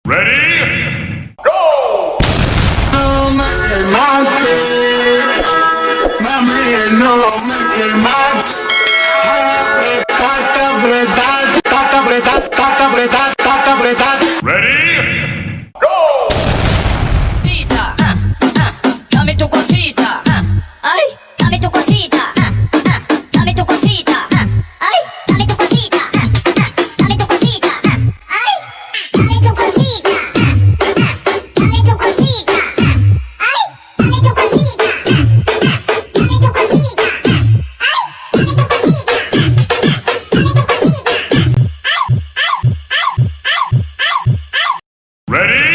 Ready? Go! Ready? Go! Cosita, dame tu cosita, ay, dame tu cosita, dame tu cosita, ay, dame tu cosita, dame tu cosita, ay, dame tu cosita, dame tu cosita, ay, dame tu cosita, dame tu cosita, ay, dame tu cosita, dame tu cosita. Ready?